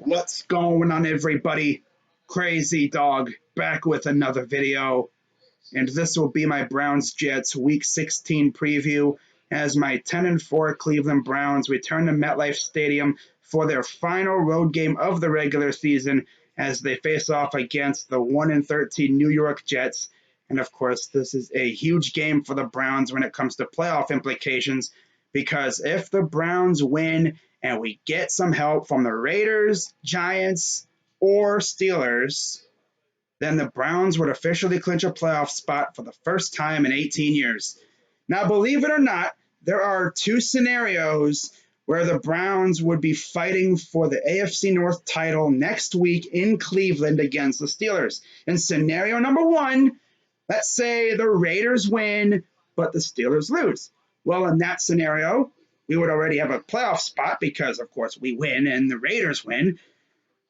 What's going on, everybody? Crazy Dog back with another video, and this will be my Browns Jets Week 16 preview as my 10-4 Cleveland Browns return to MetLife Stadium for their final road game of the regular season as they face off against the 1-13 New York Jets. And of course, this is a huge game for the Browns when it comes to playoff implications, because if the Browns win and we get some help from the Raiders, Giants, or Steelers, then the Browns would officially clinch a playoff spot for the first time in 18 years. Now, believe it or not, there are two scenarios where the Browns would be fighting for the AFC North title next week in Cleveland against the Steelers. In scenario number one, let's say the Raiders win, but the Steelers lose. Well, in that scenario, we would already have a playoff spot because, of course, we win and the Raiders win.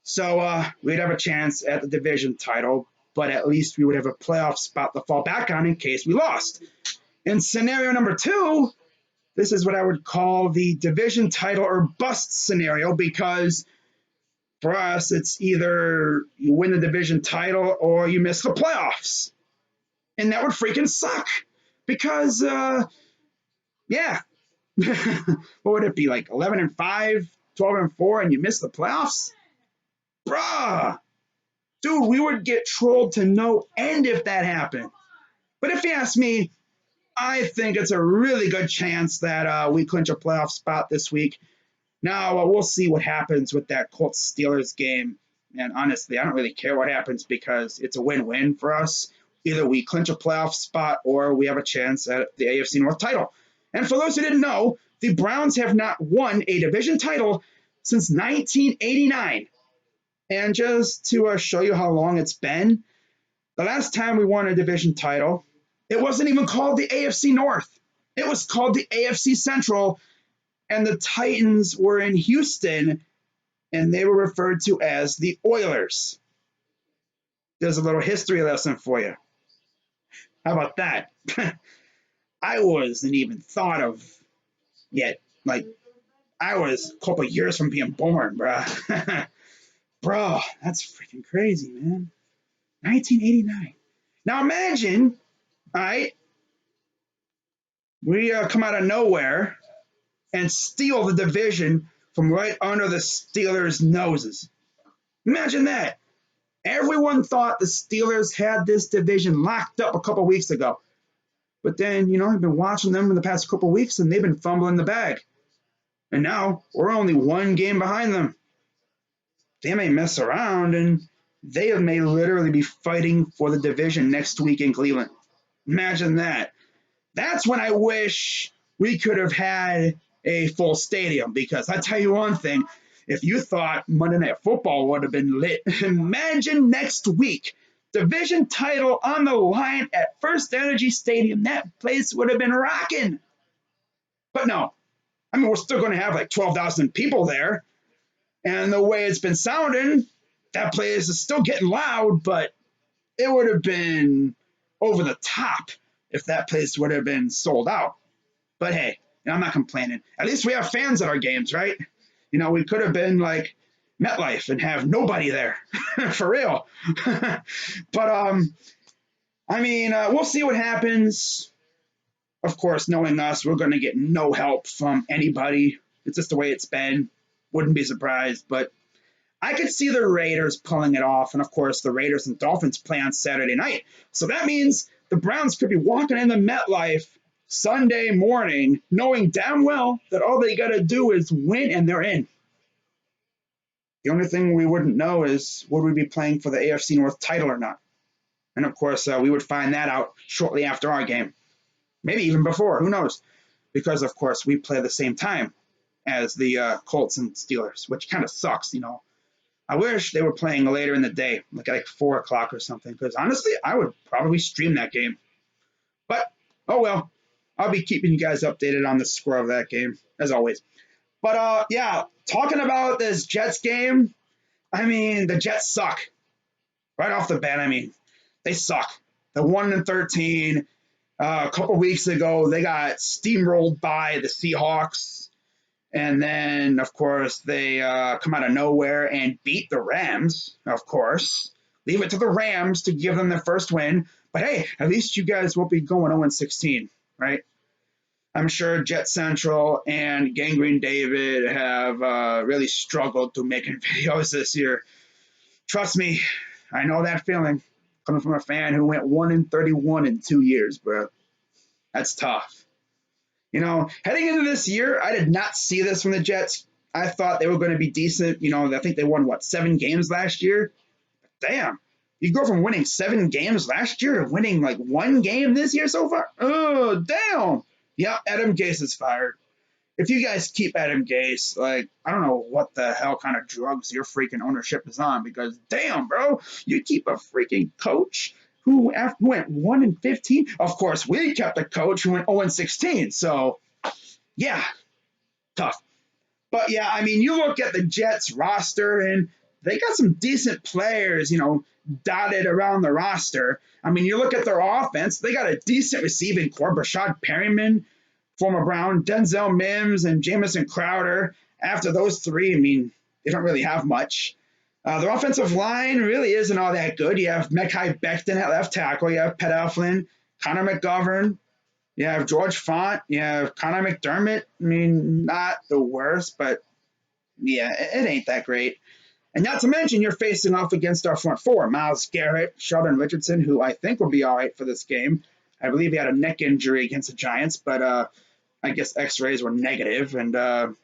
So we'd have a chance at the division title, but at least we would have a playoff spot to fall back on in case we lost. In scenario number two, this is what I would call the division title or bust scenario, because for us, it's either you win the division title or you miss the playoffs. And that would freaking suck because, yeah. What would it be, like 11-5, 12-4, and you miss the playoffs? Bruh. Dude, we would get trolled to no end if that happened. But if you ask me, I think it's a really good chance that we clinch a playoff spot this week. Now, we'll see what happens with that Colts-Steelers game. And honestly, I don't really care what happens because it's a win-win for us. Either we clinch a playoff spot or we have a chance at the AFC North title. And for those who didn't know, the Browns have not won a division title since 1989. And just to show you how long it's been, the last time we won a division title, it wasn't even called the AFC North. It was called the AFC Central, and the Titans were in Houston, and they were referred to as the Oilers. There's a little history lesson for you. How about that? I wasn't even thought of yet. Like, I was a couple years from being born, bruh. Bro, that's freaking crazy, man. 1989. Now imagine, all right, we come out of nowhere and steal the division from right under the Steelers' noses. Imagine that. Everyone thought the Steelers had this division locked up a couple weeks ago. But then, I've been watching them in the past couple weeks, and they've been fumbling the bag. And now we're only one game behind them. They may mess around, and they may literally be fighting for the division next week in Cleveland. Imagine that. That's when I wish we could have had a full stadium, because I tell you one thing, if you thought Monday Night Football would have been lit, imagine next week. Division title on the line at First Energy Stadium. That place would have been rocking. But no, we're still going to have like 12,000 people there. And the way it's been sounding, that place is still getting loud, but it would have been over the top if that place would have been sold out. But hey, I'm not complaining. At least we have fans at our games, right? We could have been like MetLife and have nobody there, for real. But, we'll see what happens. Of course, knowing us, we're going to get no help from anybody. It's just the way it's been. Wouldn't be surprised, but I could see the Raiders pulling it off. And of course, the Raiders and Dolphins play on Saturday night. So that means the Browns could be walking in the MetLife Sunday morning, knowing damn well that all they got to do is win and they're in. The only thing we wouldn't know is would we be playing for the AFC North title or not. And of course, we would find that out shortly after our game. Maybe even before, who knows? Because, of course, we play at the same time as the Colts and Steelers, which kind of sucks, I wish they were playing later in the day, like 4 o'clock or something, because honestly, I would probably stream that game. But, oh well, I'll be keeping you guys updated on the score of that game, as always. But, yeah, talking about this Jets game, the Jets suck. Right off the bat, they suck. They're 1-13. A couple weeks ago, they got steamrolled by the Seahawks. And then, of course, they come out of nowhere and beat the Rams, of course. Leave it to the Rams to give them their first win. But hey, at least you guys won't be going 0-16, right? I'm sure Jet Central and Gangrene David have really struggled to making videos this year. Trust me, I know that feeling. Coming from a fan who went 1-31 in 2 years, bro. That's tough. Heading into this year, I did not see this from the Jets. I thought they were going to be decent. I think they won, 7 games last year? Damn. You go from winning 7 games last year to winning like 1 game this year so far? Oh, damn. Yeah, Adam Gase is fired. If you guys keep Adam Gase, I don't know what the hell kind of drugs your freaking ownership is on, because damn, bro, you keep a freaking coach who went 1-15. Of course, we kept a coach who went 0-16. So, yeah, tough. But yeah, I mean, you look at the Jets roster and they got some decent players, dotted around the roster. I mean, you look at their offense, they got a decent receiving core. Brashad Perryman, former Brown, Denzel Mims, and Jamison Crowder. After those three, I mean, they don't really have much. Their offensive line really isn't all that good. You have Mekhi Becton at left tackle. You have Pat Elflin, Connor McGovern. You have George Font. You have Connor McDermott. I mean, not the worst, but yeah, it ain't that great. And not to mention, you're facing off against our front four, Myles Garrett, Sheldon Richardson, who I think will be all right for this game. I believe he had a neck injury against the Giants, but I guess x-rays were negative, and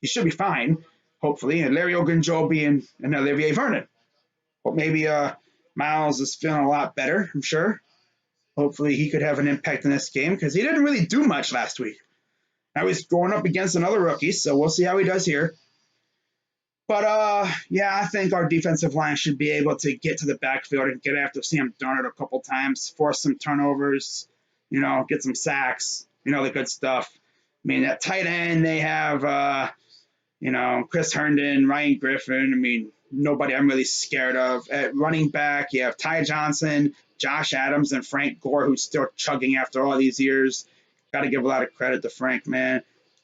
he should be fine, hopefully. And Larry Ogunjobi and Olivier Vernon. But maybe Myles is feeling a lot better, I'm sure. Hopefully he could have an impact in this game, because he didn't really do much last week. Now he's going up against another rookie, so we'll see how he does here. But yeah, I think our defensive line should be able to get to the backfield and get after Sam Darnold a couple times, force some turnovers, get some sacks, the good stuff. I mean, at tight end, they have, Chris Herndon, Ryan Griffin. I mean, nobody I'm really scared of. At running back, you have Ty Johnson, Josh Adams, and Frank Gore, who's still chugging after all these years. Got to give a lot of credit to Frank, man.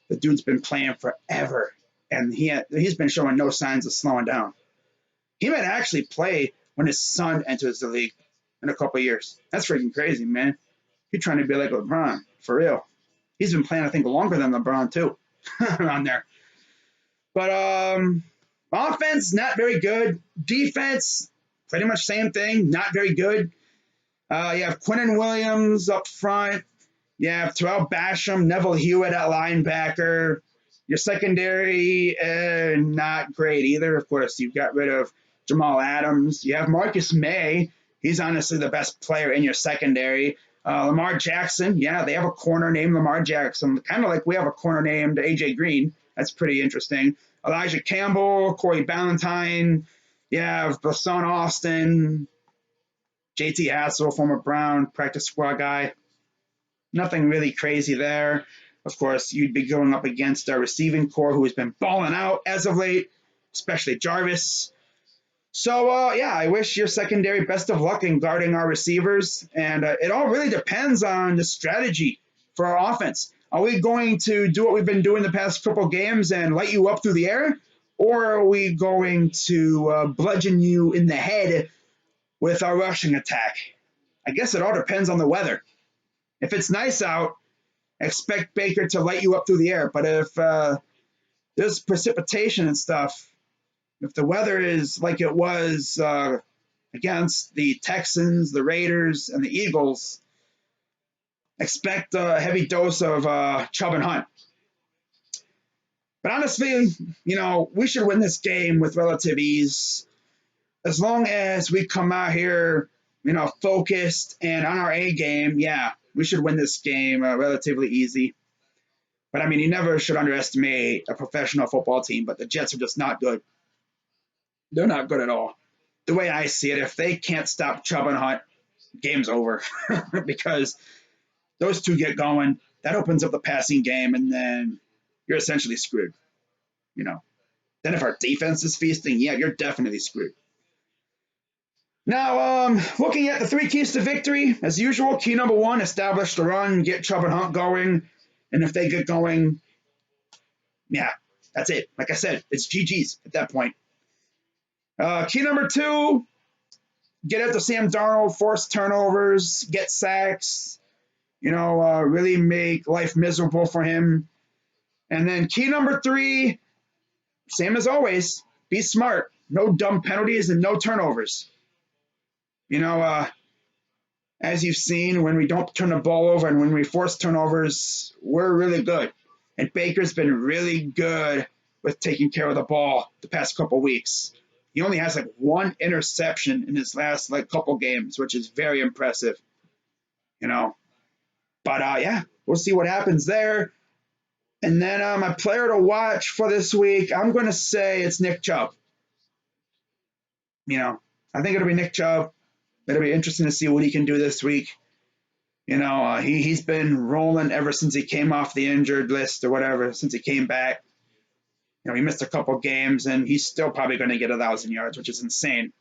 The dude's been playing forever, and he's been showing no signs of slowing down. He might actually play when his son enters the league in a couple of years. That's freaking crazy, man. He's trying to be like LeBron, for real. He's been playing, I think, longer than LeBron, too, around there. But offense, not very good. Defense, pretty much same thing, not very good. You have Quinnen Williams up front. You have Terrell Basham, Neville Hewitt at linebacker. Your secondary, not great either. Of course, you've got rid of Jamal Adams. You have Marcus May. He's honestly the best player in your secondary. Lamar Jackson. Yeah, they have a corner named Lamar Jackson, kind of like we have a corner named A.J. Green. That's pretty interesting. Elijah Campbell, Corey Ballantyne. You have Basson Austin, JT Hassel, former Brown practice squad guy. Nothing really crazy there. Of course, you'd be going up against a receiving core who has been balling out as of late, especially Jarvis. So, yeah, I wish your secondary best of luck in guarding our receivers. And it all really depends on the strategy for our offense. Are we going to do what we've been doing the past couple games and light you up through the air? Or are we going to bludgeon you in the head with our rushing attack? I guess it all depends on the weather. If it's nice out, expect Baker to light you up through the air. But if there's precipitation and stuff, if the weather is like it was against the Texans, the Raiders, and the Eagles, expect a heavy dose of Chubb and Hunt. But honestly, we should win this game with relative ease. As long as we come out here, focused and on our A game, yeah, we should win this game relatively easy. But, I mean, you never should underestimate a professional football team, but the Jets are just not good. They're not good at all. The way I see it, if they can't stop Chubb and Hunt, game's over. Because those two get going, that opens up the passing game, and then you're essentially screwed. Then if our defense is feasting, yeah, you're definitely screwed. Now, looking at the 3 keys to victory, as usual, key number 1, establish the run, get Chubb and Hunt going. And if they get going, Yeah, that's it. Like I said, it's GG's at that point. Key number 2, get after Sam Darnold, force turnovers, get sacks, really make life miserable for him. And then key number 3, same as always, be smart. No dumb penalties and no turnovers. As you've seen, when we don't turn the ball over and when we force turnovers, we're really good. And Baker's been really good with taking care of the ball the past couple weeks. He only has like 1 interception in his last couple games, which is very impressive. But yeah, we'll see what happens there. And then my player to watch for this week, I'm going to say it's Nick Chubb. I think it'll be Nick Chubb. It'll be interesting to see what he can do this week. He's been rolling ever since he came off the injured list or whatever, since he came back. He missed a couple games, and he's still probably going to get 1,000 yards, which is insane.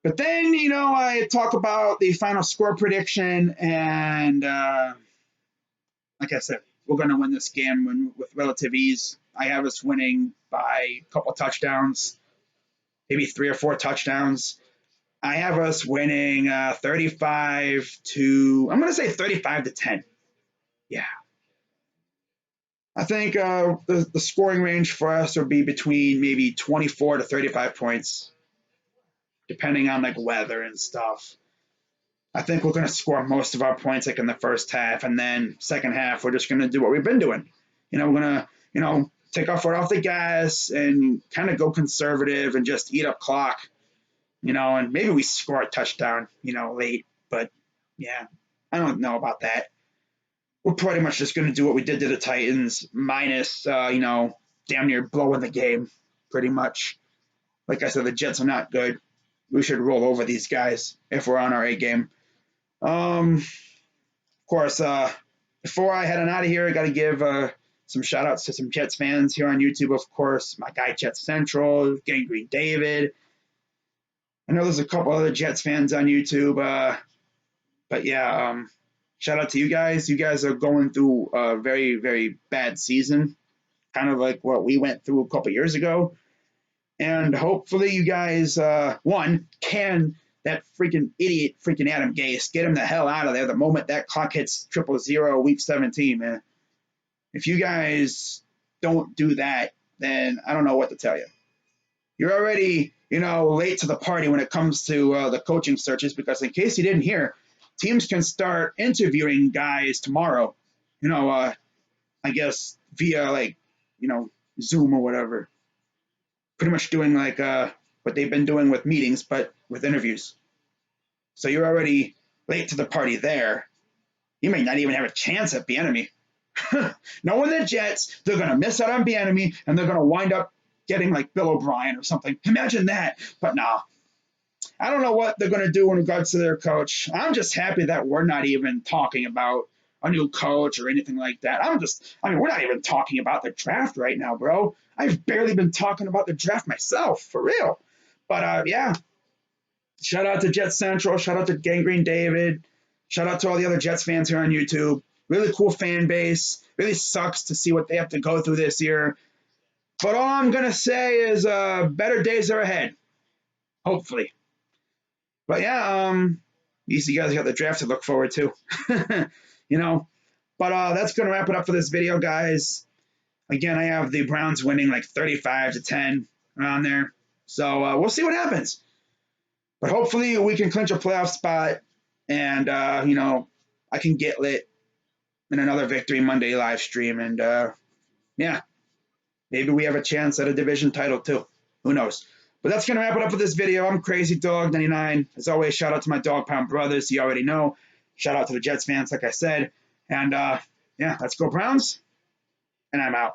But then, I talk about the final score prediction, and like I said, we're going to win this game with relative ease. I have us winning by a couple touchdowns, maybe 3 or 4 touchdowns. I have us winning 35 to, I'm going to say 35 to 10. Yeah. I think the scoring range for us would be between maybe 24 to 35 points, depending on weather and stuff. I think we're going to score most of our points in the first half, and then second half we're just going to do what we've been doing. We're going to take our foot off the gas and kind of go conservative and just eat up clock. And maybe we score a touchdown, late, but yeah, I don't know about that. We're pretty much just going to do what we did to the Titans, minus, damn near blowing the game, pretty much. Like I said, the Jets are not good. We should roll over these guys if we're on our A game. Of course, before I head on out of here, I got to give some shout outs to some Jets fans here on YouTube, of course. My guy, Jets Central, Gangrene David. I know there's a couple other Jets fans on YouTube, but yeah, shout out to you guys. You guys are going through a very, very bad season, kind of like what we went through a couple years ago. And hopefully you guys, one, can that freaking idiot, freaking Adam Gase, get him the hell out of there the moment that clock hits 000 week 17, man. If you guys don't do that, then I don't know what to tell you. You're already, late to the party when it comes to the coaching searches, because in case you didn't hear, teams can start interviewing guys tomorrow, I guess via Zoom or whatever. Pretty much doing what they've been doing with meetings, but with interviews. So you're already late to the party there. You may not even have a chance at Bieniemy. Knowing the Jets, they're going to miss out on Bieniemy, and they're going to wind up getting Bill O'Brien or something. Imagine that. But nah. I don't know what they're going to do in regards to their coach. I'm just happy that we're not even talking about a new coach or anything like that. We're not even talking about the draft right now, bro. I've barely been talking about the draft myself, for real. But yeah, shout out to Jets Central. Shout out to Gangrene David. Shout out to all the other Jets fans here on YouTube. Really cool fan base. Really sucks to see what they have to go through this year. But all I'm going to say is better days are ahead. Hopefully. But yeah, at least you guys got the draft to look forward to. But that's going to wrap it up for this video, guys. Again, I have the Browns winning 35 to 10 around there. So we'll see what happens. But hopefully we can clinch a playoff spot, and, I can get lit in another Victory Monday live stream. And, yeah, maybe we have a chance at a division title too. Who knows? But that's going to wrap it up for this video. I'm Crazy Dog 99. As always, shout out to my Dog Pound brothers. You already know. Shout out to the Jets fans, like I said. And, yeah, let's go Browns. And I'm out.